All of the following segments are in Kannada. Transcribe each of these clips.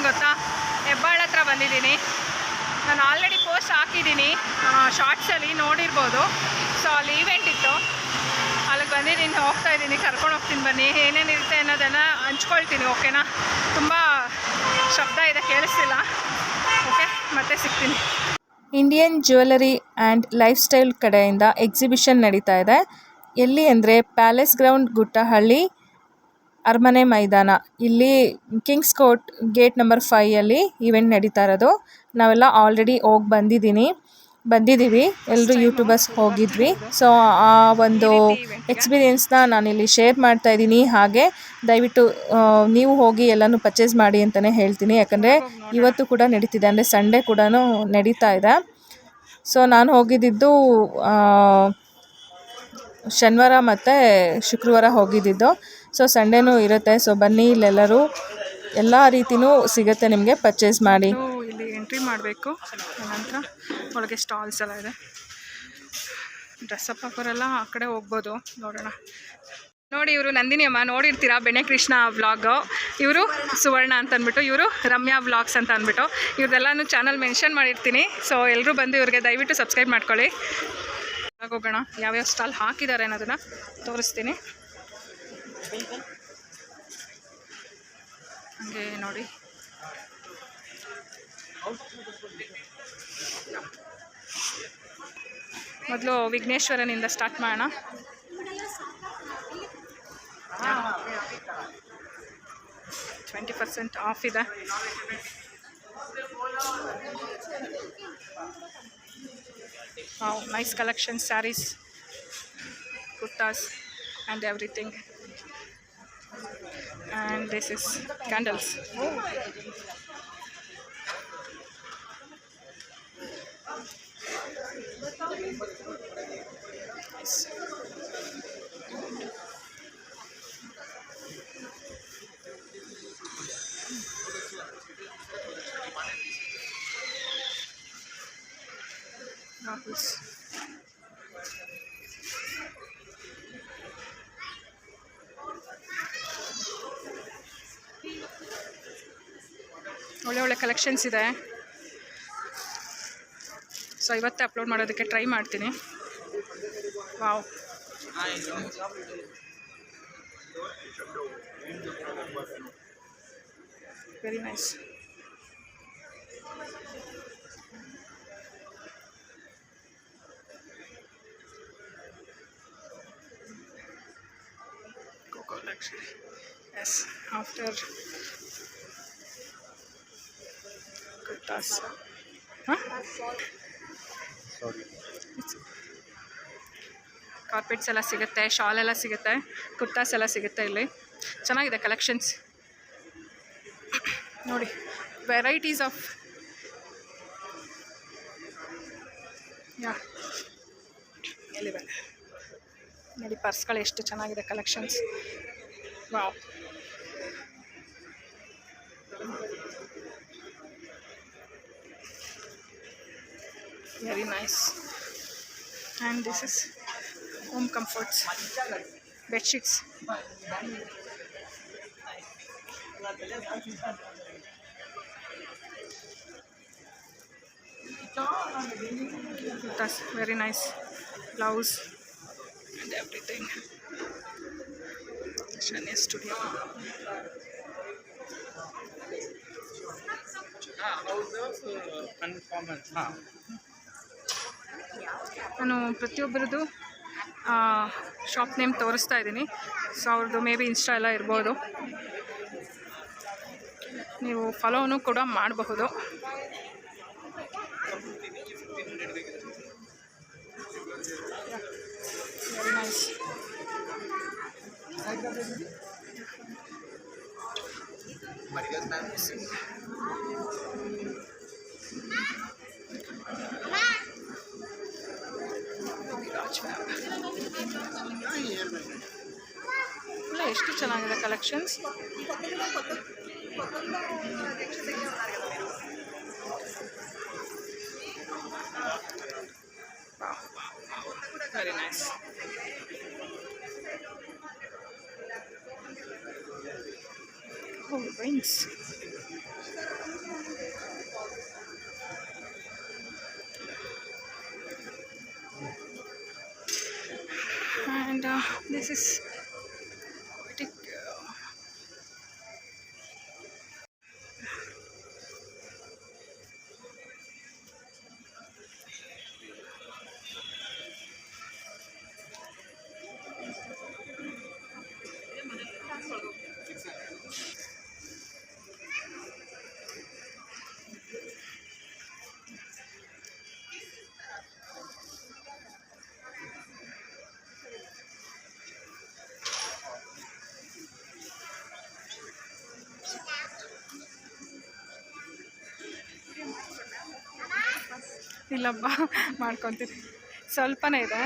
ಗೊತ್ತಾ? ಹೆಬ್ಬಾಳ ಹತ್ರ ಬಂದಿದ್ದೀನಿ. ನಾನು ಆಲ್ರೆಡಿ ಪೋಸ್ಟ್ ಹಾಕಿದ್ದೀನಿ ಶಾರ್ಟ್ಸಲ್ಲಿ, ನೋಡಿರ್ಬೋದು. ಸೊ ಅಲ್ಲಿ ಈವೆಂಟ್ ಇತ್ತು, ಅಲ್ಲಿಗೆ ಬಂದಿದ್ದೀನಿ, ಹೋಗ್ತಾ ಇದ್ದೀನಿ. ಕರ್ಕೊಂಡು ಹೋಗ್ತೀನಿ, ಬನ್ನಿ. ಏನೇನಿರುತ್ತೆ ಅನ್ನೋದನ್ನು ಹಂಚ್ಕೊಳ್ತೀನಿ, ಓಕೆನಾ? ತುಂಬ ಶಬ್ದ ಇದೆ, ಕೇಳಿಸ್ತಿಲ್ಲ. ಓಕೆ, ಮತ್ತೆ ಸಿಗ್ತೀನಿ. Indian jewellery and life style ಕಡೆಯಿಂದ ಎಕ್ಸಿಬಿಷನ್ ನಡೀತಾ ಇದೆ. ಎಲ್ಲಿ ಅಂದರೆ ಪ್ಯಾಲೇಸ್ ಗ್ರೌಂಡ್, ಗುಟ್ಟಹಳ್ಳಿ, ಅರಮನೆ ಮೈದಾನ. ಇಲ್ಲಿ Kings court gate number 5 event ನಡೀತಾ ಇರೋದು. ನಾವೆಲ್ಲ ಆಲ್ರೆಡಿ ಹೋಗಿ ಬಂದಿದ್ದೀವಿ, ಎಲ್ಲರೂ ಯೂಟ್ಯೂಬರ್ಸ್ ಹೋಗಿದ್ವಿ. ಸೊ ಆ ಒಂದು ಎಕ್ಸ್ಪೀರಿಯೆನ್ಸ್ನ ನಾನಿಲ್ಲಿ ಶೇರ್ ಮಾಡ್ತಾ ಇದ್ದೀನಿ. ಹಾಗೆ ದಯವಿಟ್ಟು ನೀವು ಹೋಗಿ ಎಲ್ಲನೂ ಪರ್ಚೇಸ್ ಮಾಡಿ ಅಂತಲೇ ಹೇಳ್ತೀನಿ. ಯಾಕಂದರೆ ಇವತ್ತು ಕೂಡ ನಡೀತಿದೆ, ಅಂದರೆ ಸಂಡೇ ಕೂಡ ನಡೀತಾ ಇದೆ. ಸೊ ನಾನು ಹೋಗಿದ್ದು ಶನಿವಾರ ಮತ್ತು ಶುಕ್ರವಾರ ಹೋಗಿದ್ದು. ಸೊ ಸಂಡೇನೂ ಇರುತ್ತೆ. ಸೊ ಬನ್ನಿ, ಇಲ್ಲೆಲ್ಲರೂ ಎಲ್ಲ ರೀತಿಯೂ ಸಿಗುತ್ತೆ ನಿಮಗೆ, ಪರ್ಚೇಸ್ ಮಾಡಿ. ಇಲ್ಲಿ ಎಂಟ್ರಿ ಮಾಡಬೇಕು, ನಂತರ ಒಳಗೆ ಸ್ಟಾಲ್ಸ್ ಎಲ್ಲ ಇದೆ. ಡ್ರೆಸ್ಸಪ್ ಹಾಕೋರೆಲ್ಲ ಆ ಕಡೆ ಹೋಗ್ಬೋದು. ನೋಡೋಣ. ನೋಡಿ, ಇವರು ನಂದಿನಿ ಅಮ್ಮ, ನೋಡಿರ್ತೀರಾ, ಬೆಣ್ಣೆ ಕೃಷ್ಣ ವ್ಲಾಗು. ಇವರು ಸುವರ್ಣ ಅಂತ ಅಂದ್ಬಿಟ್ಟು, ಇವರು ರಮ್ಯಾ ವ್ಲಾಗ್ಸ್ ಅಂತ ಅಂದ್ಬಿಟ್ಟು. ಇವ್ರದ್ದೆಲ್ಲನೂ ಚಾನಲ್ ಮೆನ್ಷನ್ ಮಾಡಿರ್ತೀನಿ. ಸೊ ಎಲ್ಲರೂ ಬಂದು ಇವ್ರಿಗೆ ದಯವಿಟ್ಟು ಸಬ್ಸ್ಕ್ರೈಬ್ ಮಾಡ್ಕೊಳ್ಳಿ. ಹೋಗೋಣ, ಯಾವ್ಯಾವ ಸ್ಟಾಲ್ ಹಾಕಿದ್ದಾರೆ ಅನ್ನೋದನ್ನು ತೋರಿಸ್ತೀನಿ. ಹಂಗೆ ನೋಡಿ, ಮೊದಲು ವಿಘ್ನೇಶ್ವರನಿಂದ ಸ್ಟಾರ್ಟ್ ಮಾಡೋಣ. $20% ಆಫ್ ಇದೆ. Wow, nice collection, sarees, kurtas and everything. And this is candles. Nice. ಒಳ್ಳೆ ಒಳ್ಳೆ ಕಲೆಕ್ಷನ್ಸ್ ಇದೆ. ಸೊ ಇವತ್ತೇ ಅಪ್ಲೋಡ್ ಮಾಡೋದಕ್ಕೆ ಟ್ರೈ ಮಾಡ್ತೀನಿ. Wow, very nice. Coco luxury. Yes, after kurtas. Carpets ಎಲ್ಲ ಸಿಗುತ್ತೆ, ಶಾಲ್ ಎಲ್ಲ ಸಿಗುತ್ತೆ, ಕುರ್ತಾಸ್ ಎಲ್ಲ ಸಿಗುತ್ತೆ. ಇಲ್ಲಿ ಚೆನ್ನಾಗಿದೆ ಕಲೆಕ್ಷನ್ಸ್ ನೋಡಿ. ವೆರೈಟೀಸ್ ಆಫ್ ಎಲ್ಲಿವೆ ನೋಡಿ, ಪರ್ಸ್ಗಳು ಎಷ್ಟು ಚೆನ್ನಾಗಿದೆ collections. Wow, very nice. And this is home comforts, bed sheets. That's very nice. Blouse and everything. Shania Studio. ನಾನು ಪ್ರತಿಯೊಬ್ಬರದ್ದು ಶಾಪ್ ನೇಮ್ ತೋರಿಸ್ತಾ ಇದ್ದೀನಿ. ಸೊ ಅವ್ರದ್ದು ಮೇ ಬಿ ಇನ್ಸ್ಟಾ ಎಲ್ಲ ಇರ್ಬೋದು, ನೀವು ಫಾಲೋನು ಕೂಡ ಮಾಡಬಹುದು. Very nice. ಇಲ್ಲ, ಎಷ್ಟು ಚೆನ್ನಾಗಿದೆ collections. Very nice. Oh, rings. And this is ಇಲ್ಲಪ್ಪ ಮಾಡ್ಕೊತೀನಿ, ಸ್ವಲ್ಪನೇ ಇದೆ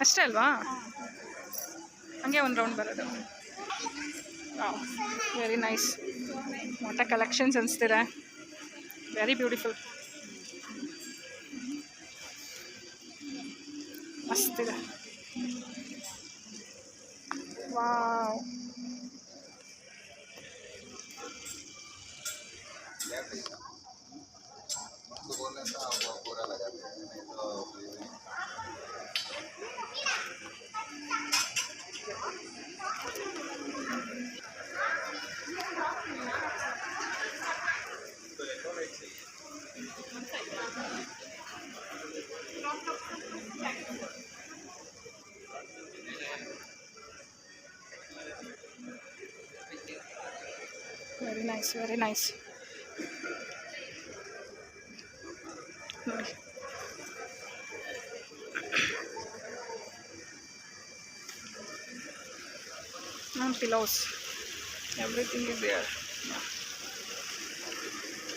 ಅಷ್ಟೇ ಅಲ್ವಾ, ಹಂಗೆ ಒಂದು ರೌಂಡ್ ಬರೋದು. ವೆರಿ ನೈಸ್, ವಾಟ ಕಲೆಕ್ಷನ್ಸ್ ಅನಿಸ್ತಿದೆ, ವೆರಿ ಬ್ಯೂಟಿಫುಲ್, ಮಸ್ತಿದೆ. Wow, very nice, very nice. ನೋಡಿ ಪಿಲೋಸ್, ಎವ್ರಿಥಿಂಗ್ ಇಸ್ ದೇರ್.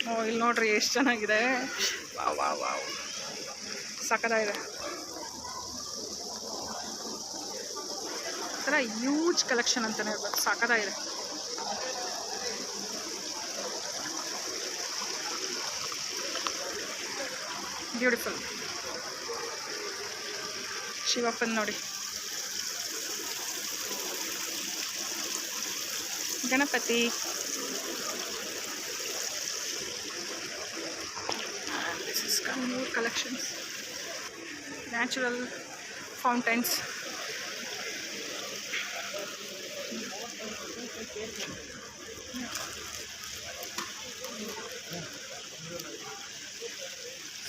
ಓ ಇಲ್ಲಿ ನೋಡ್ರಿ ಎಷ್ಟು ಚೆನ್ನಾಗಿದೆ, ವಾವ್ ವಾವ್ ವಾವ್, ಸಕ್ಕತ್ತಾಗಿದೆ. ಥರ ಹ್ಯೂಜ್ ಕಲೆಕ್ಷನ್ ಅಂತಲೇ ಹೇಳ್ಬೋದು, ಸಕ್ಕತ್ತಾಗಿದೆ. ಬ್ಯೂಟಿಫುಲ್. ಶಿವಪ್ಪನ್ ನೋಡಿ, Ganapati, this is more collections, natural fountains.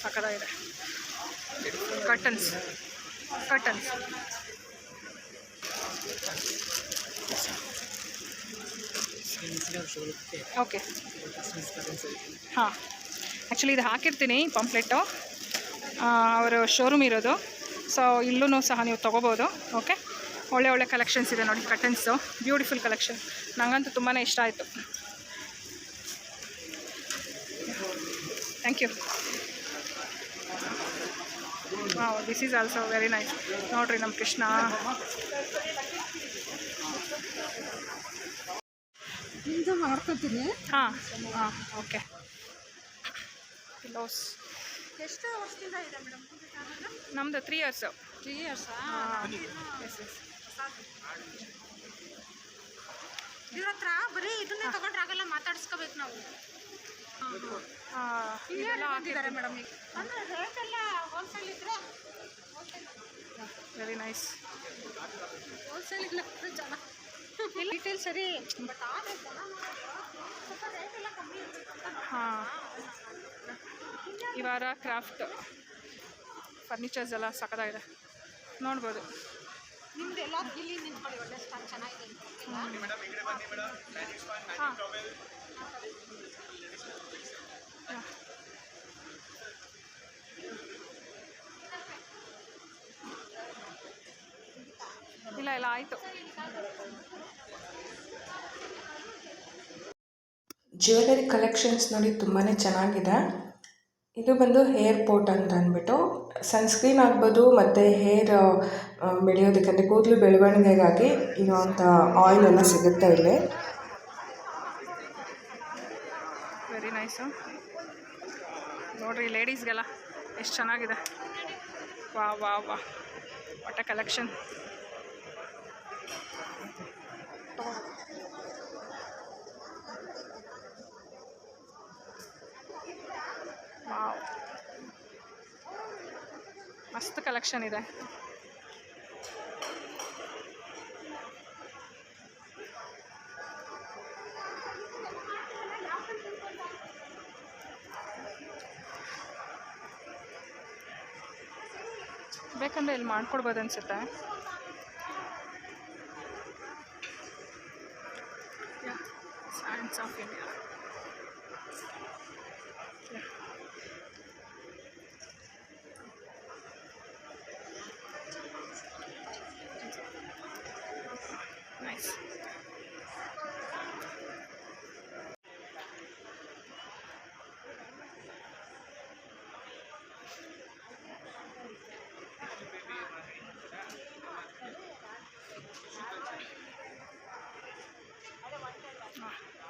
ಸಕ್ಕತ್ತಾಗಿದೆ. Curtains, curtains. ಓಕೆ, ಹಾಂ, ಆ್ಯಕ್ಚುಲಿ ಇದು ಹಾಕಿರ್ತೀನಿ ಪಾಂಪ್ಲೆಟ್ಟು, ಅವರು ಶೋರೂಮ್ ಇರೋದು, ಸೊ ಇಲ್ಲೂ ಸಹ ನೀವು ತೊಗೋಬೋದು. ಓಕೆ, ಒಳ್ಳೆ ಒಳ್ಳೆ ಕಲೆಕ್ಷನ್ಸ್ ಇದೆ ನೋಡಿ, ಕರ್ಟನ್ಸು, ಬ್ಯೂಟಿಫುಲ್ ಕಲೆಕ್ಷನ್, ನನಗಂತೂ ತುಂಬಾ ಇಷ್ಟ ಆಯಿತು. Thank you. Wow, this is also very nice. ನೋಡಿರಿ ನಮ್ಮ ಕೃಷ್ಣ. ಮಾಡ್ಕೊತೀನಿ. ಹಾಂ ಹಾಂ, ಓಕೆ. ಪಿಲೋಸ್ ಎಷ್ಟು ವರ್ಷದಿಂದ ಇದೆ ಮೇಡಮ್ ನಮ್ಮದು 3 years. 3 years. S S. ಇವ್ರ ಹತ್ರ ಬರೀ ಇದನ್ನೇ ತಗೊಂಡ್ರಾಗಲ್ಲ, ಮಾತಾಡಿಸ್ಕೋಬೇಕು ನಾವು. ಇದೆಲ್ಲ ಹಾಕಿದ್ದಾರೆ ಮೇಡಮ್. ಈಗ ಅಂದರೆ ರೇಟ್ ಎಲ್ಲ ಹೋಲ್ಸೇಲ್ ಇದ್ರೆ ವೆರಿ ನೈಸ್. ಹೋಲ್ಸೇಲಿಗೆ ಜನ ಡೀಟೇಲ್ ಸರಿ, ಬಟ್ ಆದರೆ ಜನ ಸ್ವಲ್ಪ ರೇಟ್ ಎಲ್ಲ ಕಮ್ಮಿ ಇರಬೇಕು. ಹಾಂ, ಈ ವಾರ ಕ್ರಾಫ್ಟ್ ಫರ್ನಿಚರ್ಸ್ ಎಲ್ಲ ಸಕ್ಕತ್ತಾಗಿದೆ, ನೋಡ್ಬೋದು. ನಿಮ್ದು ಎಲ್ಲ ಇಲ್ಲಿ ನಿಂತ್ಕೊಳ್ಳಿ, ಒಳ್ಳೆ ಸ್ಟಾಕ್ ಚೆನ್ನಾಗಿದೆ. ಹಾಂ, ಇಲ್ಲ ಇಲ್ಲ ಆಯಿತು. ಜ್ಯುವೆಲರಿ ಕಲೆಕ್ಷನ್ಸ್ ನೋಡಿ ತುಂಬಾ ಚೆನ್ನಾಗಿದೆ. ಇದು ಬಂದು ಹೇರ್ ಪೋಟ್ ಅಂತ ಅಂದ್ಬಿಟ್ಟು ಸನ್ಸ್ಕ್ರೀನ್ ಆಗ್ಬೋದು, ಮತ್ತು ಹೇರ್ ಬೆಳೆಯೋದಕ್ಕೆ ಅಂದರೆ ಕೂದಲು ಬೆಳವಣಿಗೆಗಾಗಿ ಇರೋವಂಥ ಆಯಿಲ್ ಎಲ್ಲ ಸಿಗುತ್ತೆ ಇಲ್ಲಿ. Very nice. ನೋಡಿರಿ ಲೇಡೀಸ್ಗೆಲ್ಲ ಎಷ್ಟು ಚೆನ್ನಾಗಿದೆ. ವಾ ವಾ ವಾ, ವಾಟ್ ಅ ಕಲೆಕ್ಷನ್. ವಾವ್, ಮಸ್ತ್ ಕಲೆಕ್ಷನ್ ಇದೆ. ಬೇಕಂದರೆ ಇಲ್ಲಿ ಮಾಡ್ಕೊಡ್ಬೋದು ಅನಿಸುತ್ತೆ. Sands of India. ನೈಸ್.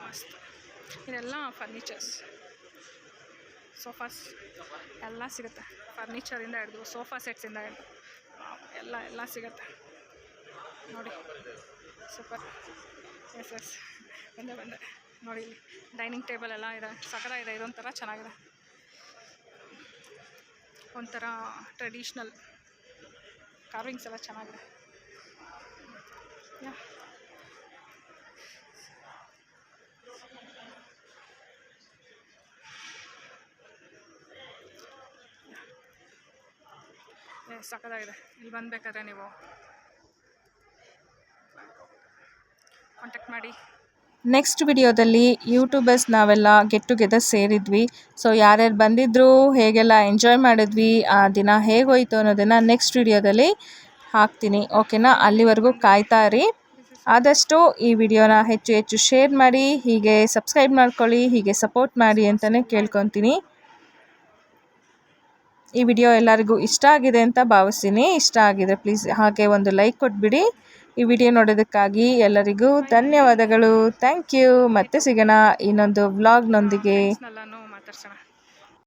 ಮಸ್ತ್. ಇದೆಲ್ಲ ಫರ್ನಿಚರ್ಸ್, ಸೋಫಾಸ್ ಎಲ್ಲ ಸಿಗುತ್ತೆ. ಫರ್ನಿಚರಿಂದ ಹಿಡಿದು ಸೋಫಾ ಸೆಟ್ಸಿಂದ ಹಿಡಿದು ಎಲ್ಲ ಸಿಗುತ್ತೆ ನೋಡಿ. ಸೂಪರ್. ಎಸ್ ಬಂದೆ ನೋಡಿ. ಇಲ್ಲಿ ಡೈನಿಂಗ್ ಟೇಬಲ್ ಎಲ್ಲ ಇದೆ, ಸಕಲಾಗಿದೆ. ಇದೊಂಥರ ಚೆನ್ನಾಗಿದೆ, ಒಂಥರ ಟ್ರೆಡಿಷ್ನಲ್ ಕಾರ್ವಿಂಗ್ಸ್ ಎಲ್ಲ ಚೆನ್ನಾಗಿದೆ. ಸಕ್ಕತ್ತಾಗಿದೆ. ಇಲ್ಲಿ ಬಂದಬೇಕಾದ್ರೆ ನೀವು ಕಾಂಟ್ಯಾಕ್ಟ್ ಮಾಡಿ. ನೆಕ್ಸ್ಟ್ ವಿಡಿಯೋದಲ್ಲಿ ಯೂಟ್ಯೂಬರ್ಸ್ ನಾವೆಲ್ಲ ಗೆಟ್ ಟುಗೆದರ್ ಸೇರಿದ್ವಿ. ಸೊ ಯಾರ್ಯಾರು ಬಂದಿದ್ದರು, ಹೇಗೆಲ್ಲ ಎಂಜಾಯ್ ಮಾಡಿದ್ವಿ, ಆ ದಿನ ಹೇಗೋಯ್ತು ಅನ್ನೋದನ್ನು ನೆಕ್ಸ್ಟ್ ವಿಡಿಯೋದಲ್ಲಿ ಹಾಕ್ತೀನಿ. ಓಕೆನಾ? ಅಲ್ಲಿವರೆಗೂ ಕಾಯ್ತಾ ಇರಿ. ಆದಷ್ಟು ಈ ವಿಡಿಯೋನ ಹೆಚ್ಚು ಶೇರ್ ಮಾಡಿ, ಹೀಗೆ ಸಬ್ಸ್ಕ್ರೈಬ್ ಮಾಡ್ಕೊಳ್ಳಿ, ಹೀಗೆ ಸಪೋರ್ಟ್ ಮಾಡಿ ಅಂತಲೇ ಕೇಳ್ಕೊತೀನಿ. ಈ ವಿಡಿಯೋ ಎಲ್ಲರಿಗೂ ಇಷ್ಟ ಆಗಿದೆ ಅಂತ ಭಾವಿಸ್ತೀನಿ. ಇಷ್ಟ ಆಗಿದೆ ಪ್ಲೀಸ್ ಹಾಗೆ ಒಂದು ಲೈಕ್ ಕೊಟ್ಬಿಡಿ. ಈ ವಿಡಿಯೋ ನೋಡೋದಕ್ಕಾಗಿ ಎಲ್ಲರಿಗೂ ಧನ್ಯವಾದಗಳು. Thank you. ಮತ್ತೆ ಸಿಗೋಣ ಇನ್ನೊಂದು ವ್ಲಾಗ್ನೊಂದಿಗೆ. ಎಲ್ಲನೂ ಮಾತಾಡ್ಸೋಣ.